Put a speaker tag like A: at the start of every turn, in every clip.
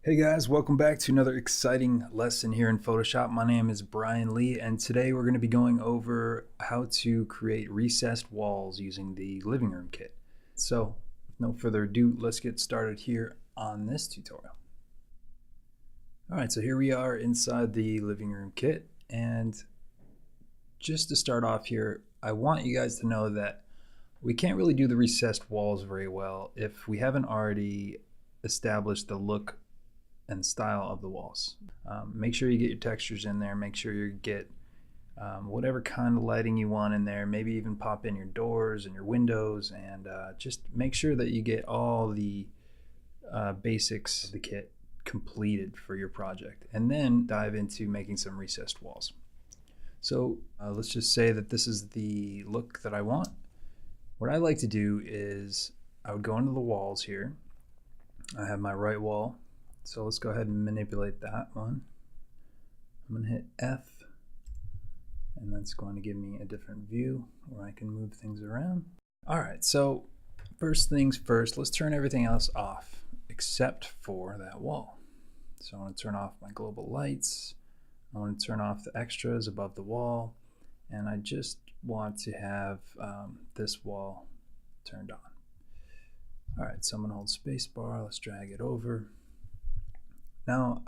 A: Hey guys, welcome back to another exciting lesson here in Photoshop. My name is Brian Lee, and today we're going to be going over how to create recessed walls using the living room kit. So, with no further ado, let's get started here on this tutorial. Alright, so here we are inside the living room kit, and just to start off here, I want you guys to know that we can't really do the recessed walls very well if we haven't already established the look and style of the walls. Make sure you get your textures in there. Make sure you get whatever kind of lighting you want in there. Maybe even pop in your doors and your windows, and just make sure that you get all the basics of the kit completed for your project, and then dive into making some recessed walls. So let's just say that this is the look that I want. What I like to do is I would go into the walls here. I have my right wall. So let's go ahead and manipulate that one. I'm going to hit F, and that's going to give me a different view where I can move things around. All right, so first things first, let's turn everything else off except for that wall. So I want to turn off my global lights. I want to turn off the extras above the wall, and I just want to have this wall turned on. All right, so I'm going to hold spacebar. Let's drag it over. Now,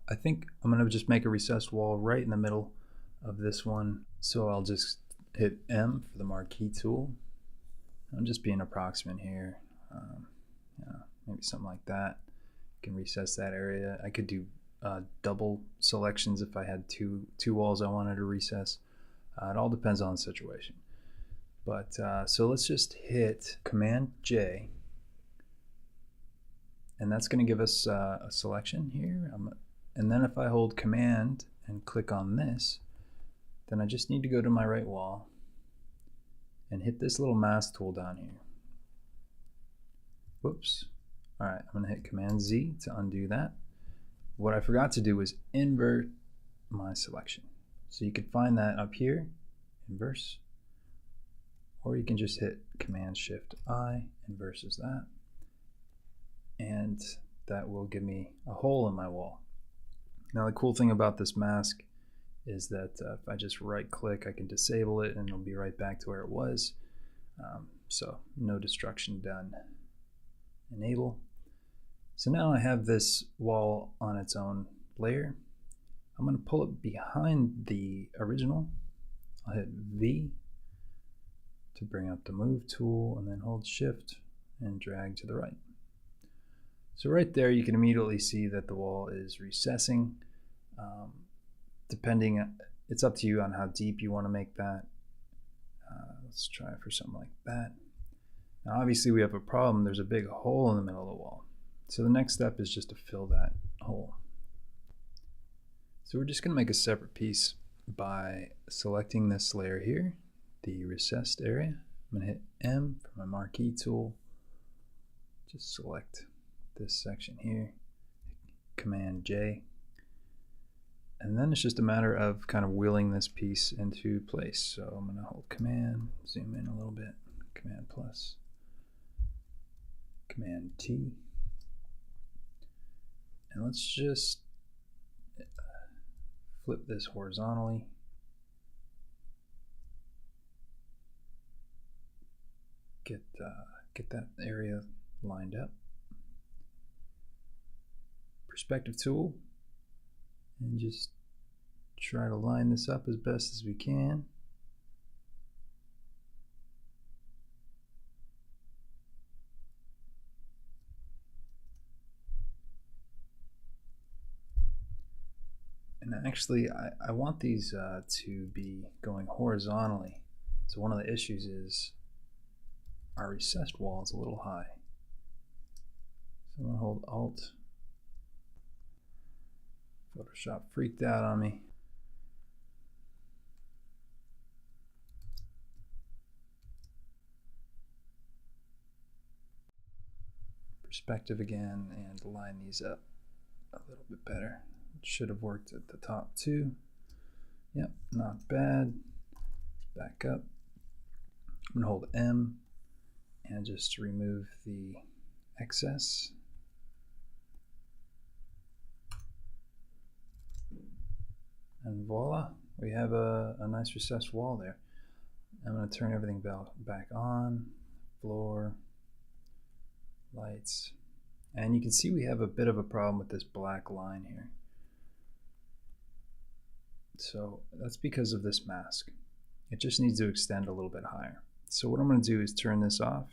A: I think I'm going to just make a recessed wall right in the middle of this one. So I'll just hit M for the marquee tool. I'm just being approximate here. Maybe something like that. You can recess that area. I could do double selections if I had two walls I wanted to recess. It all depends on the situation. But so let's just hit Command J. And that's going to give us a selection here. And then if I hold Command and click on this, then I just need to go to my right wall and hit this little mask tool down here. Whoops. All right, I'm going to hit Command Z to undo that. What I forgot to do was invert my selection. So you could find that up here, inverse, or you can just hit Command Shift I, inverses that. And that will give me a hole in my wall. Now the cool thing about this mask is that if I just right click, I can disable it and it'll be right back to where it was. So no destruction done. Enable. So now I have this wall on its own layer. I'm going to pull it behind the original. I'll hit V to bring up the move tool, and then hold Shift and drag to the right. So right there, you can immediately see that the wall is recessing. It's up to you on how deep you want to make that. Let's try for something like that. Now obviously we have a problem. There's a big hole in the middle of the wall. So the next step is just to fill that hole. So we're just going to make a separate piece by selecting this layer here, the recessed area. I'm going to hit M for my marquee tool. Just select this section here, Command J, and then it's just a matter of kind of wheeling this piece into place. So I'm going to hold Command, zoom in a little bit, Command plus, Command T, and let's just flip this horizontally. Get that area lined up. Perspective tool, and just try to line this up as best as we can. And actually I want these to be going horizontally. So one of the issues is our recessed wall is a little high. So I'm going to hold Alt. Photoshop freaked out on me. Perspective again, and line these up a little bit better. It should have worked at the top too. Yep, not bad. Back up. I'm going to hold M and just remove the excess. And voila, we have a nice recessed wall there. I'm going to turn everything back on, floor, lights, and you can see we have a bit of a problem with this black line here. So that's because of this mask. It just needs to extend a little bit higher. So what I'm going to do is turn this off,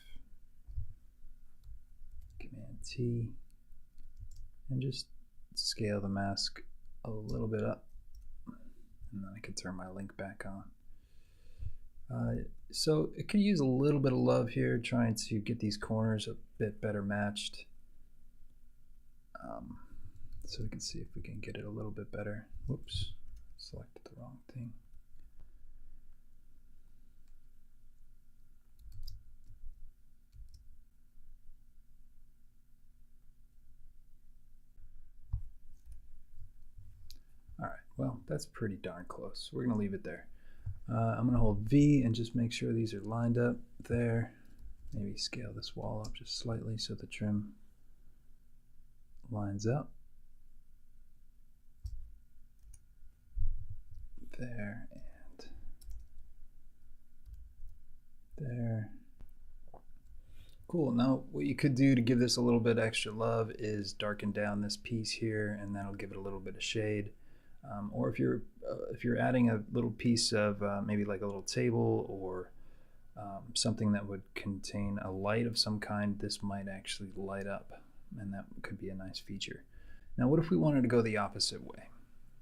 A: Command T, and just scale the mask a little bit up, and then I can turn my link back on. So it could use a little bit of love here, trying to get these corners a bit better matched. So we can see if we can get it a little bit better. Whoops, selected the wrong thing. All right, well, that's pretty darn close. We're gonna leave it there. I'm gonna hold V and just make sure these are lined up there. Maybe scale this wall up just slightly so the trim lines up. There and there. Cool. Now what you could do to give this a little bit extra love is darken down this piece here, and that'll give it a little bit of shade. Or if you're adding a little piece of maybe like a little table or something that would contain a light of some kind, this might actually light up, and that could be a nice feature. Now what if we wanted to go the opposite way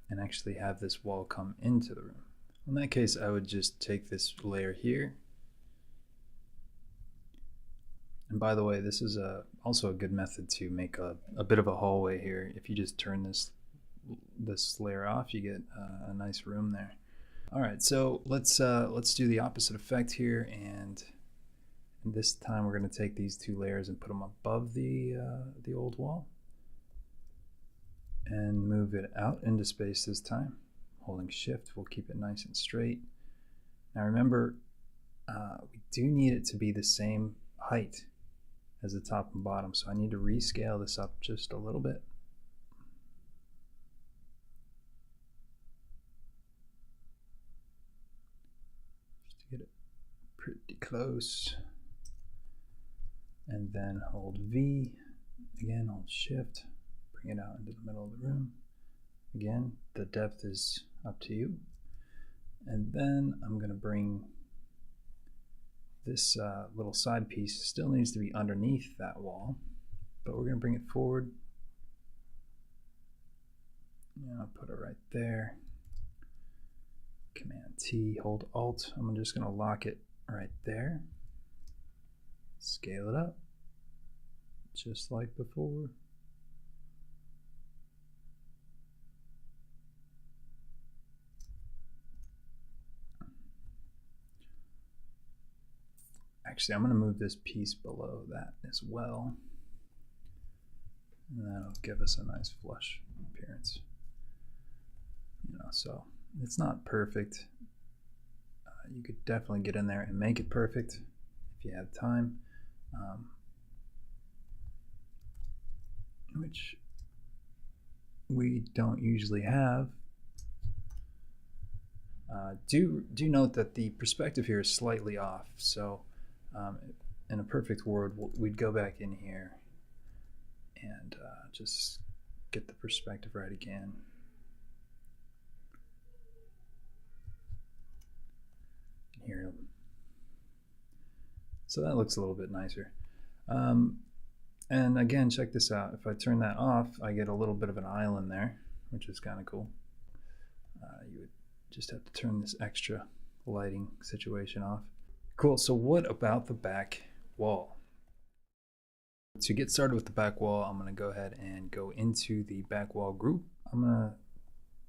A: and actually have this wall come into the room? In that case, I would just take this layer here. And by the way, this is also a good method to make a bit of a hallway here. If you just turn this layer off, you get a nice room there. All right, so let's do the opposite effect here, and this time we're going to take these two layers and put them above the old wall and move it out into space this time. Holding Shift will keep it nice and straight. Now remember, we do need it to be the same height as the top and bottom, so I need to rescale this up just a little bit. Get it pretty close, and then hold V, again hold Shift, bring it out into the middle of the room. Again, the depth is up to you. And then I'm going to bring this little side piece, still needs to be underneath that wall, but we're going to bring it forward. Yeah, I'll put it right there. Command T, hold Alt. I'm just going to lock it right there. Scale it up, just like before. Actually, I'm going to move this piece below that as well. And that'll give us a nice flush appearance. So it's not perfect. You could definitely get in there and make it perfect if you have time, which we don't usually have. Do note that the perspective here is slightly off. So in a perfect world, we'd go back in here and just get the perspective right again. Here. So that looks a little bit nicer. And again, check this out. If I turn that off, I get a little bit of an island there, which is kind of cool. You would just have to turn this extra lighting situation off. Cool, so what about the back wall? To get started with the back wall, I'm going to go ahead and go into the back wall group. I'm going to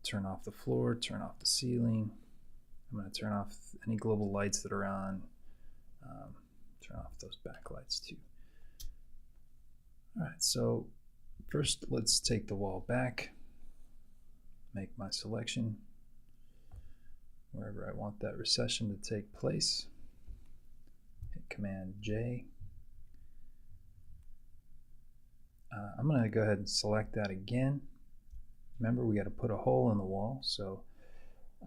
A: turn off the floor, turn off the ceiling. I'm going to turn off any global lights that are on. Turn off those backlights too. All right, so first let's take the wall back, make my selection wherever I want that recession to take place. Hit Command J. I'm going to go ahead and select that again. Remember, we got to put a hole in the wall, so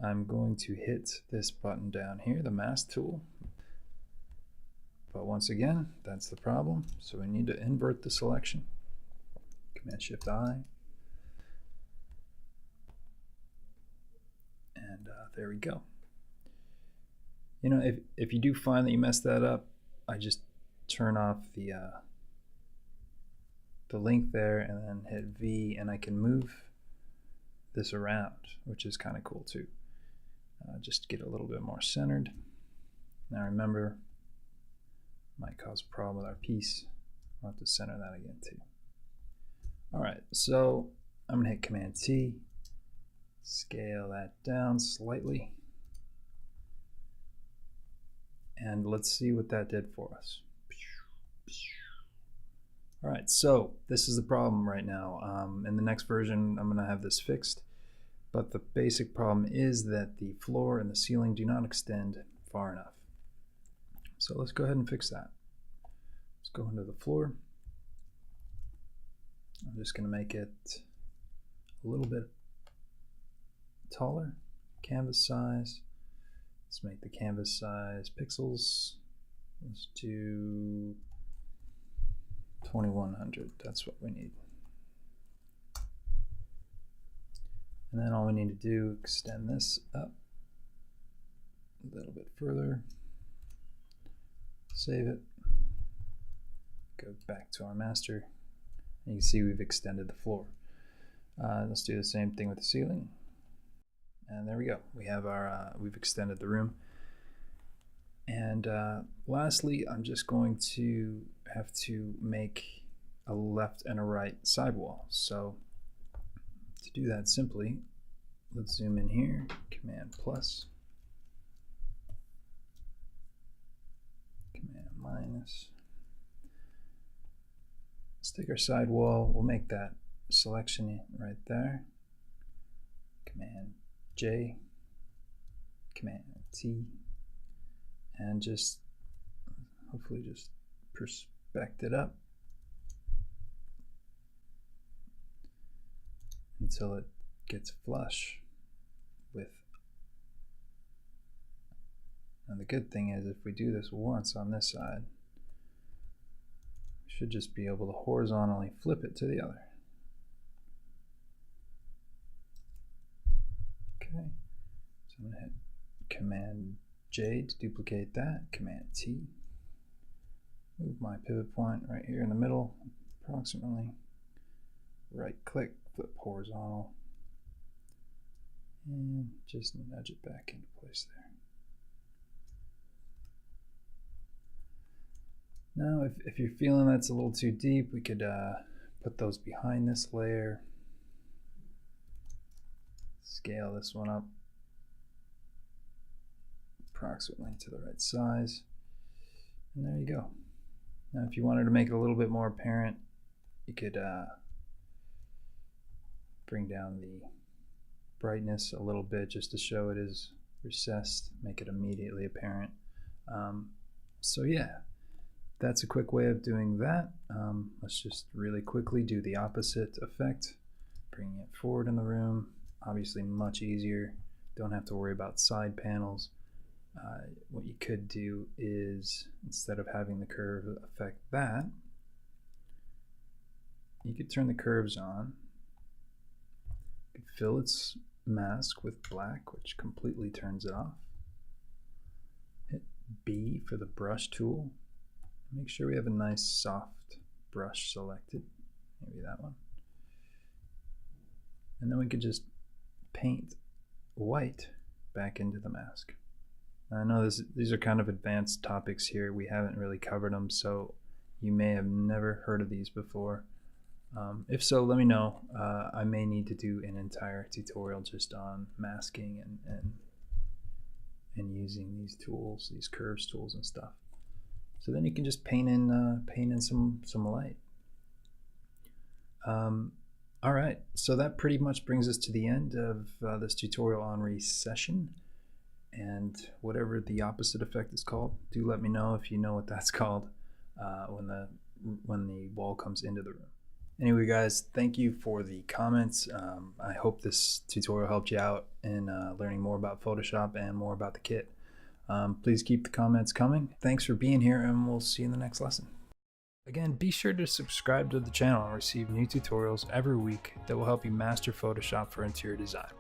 A: I'm going to hit this button down here, the mask tool. But once again, that's the problem. So we need to invert the selection. Command-Shift-I. And there we go. You know, if you do find that you messed that up, I just turn off the link there and then hit V, and I can move this around, which is kind of cool too. Just get a little bit more centered. Now remember, might cause a problem with our piece. I'll have to center that again too. All right, so I'm gonna hit Command T, scale that down slightly, and let's see what that did for us. All right, so this is the problem right now. In the next version, I'm gonna have this fixed, but the basic problem is that the floor and the ceiling do not extend far enough. So let's go ahead and fix that. Let's go into the floor. I'm just gonna make it a little bit taller. Canvas size. Let's make the canvas size pixels. Let's do 2100. That's what we need. And then all we need to do, extend this up a little bit further. Save it. Go back to our master. And you can see we've extended the floor. Let's do the same thing with the ceiling. And there we go. We have our, we've extended the room. And lastly, I'm just going to have to make a left and a right sidewall. So to do that simply, let's zoom in here, Command plus, Command minus. Let's take our sidewall, we'll make that selection right there. Command J, Command T, and just hopefully just perspect it up until it gets flush with. And the good thing is, if we do this once on this side, we should just be able to horizontally flip it to the other. Okay, so I'm going to hit Command J to duplicate that, Command T, move my pivot point right here in the middle, approximately, right click, flip horizontal, and just nudge it back into place there. Now if you're feeling that's a little too deep, we could put those behind this layer, scale this one up approximately to the right size, and there you go. Now if you wanted to make it a little bit more apparent, you could bring down the brightness a little bit just to show it is recessed, make it immediately apparent. So yeah, that's a quick way of doing that. Let's just really quickly do the opposite effect, bringing it forward in the room. Obviously much easier, don't have to worry about side panels. What you could do is, instead of having the curve affect that, you could turn the curves on. You could fill its mask with black, which completely turns it off. Hit B for the brush tool. Make sure we have a nice soft brush selected, maybe that one. And then we could just paint white back into the mask. I know these are kind of advanced topics here. We haven't really covered them, so you may have never heard of these before. If so, let me know. I may need to do an entire tutorial just on masking and using these tools, these curves tools and stuff. So then you can just paint in some light. All right, so that pretty much brings us to the end of this tutorial on recession. And whatever the opposite effect is called, do let me know if you know what that's called when the wall comes into the room. Anyway, guys, thank you for the comments. I hope this tutorial helped you out in learning more about Photoshop and more about the kit. Please keep the comments coming. Thanks for being here, and we'll see you in the next lesson. Again, be sure to subscribe to the channel and receive new tutorials every week that will help you master Photoshop for interior design.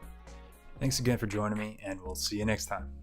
A: Thanks again for joining me, and we'll see you next time.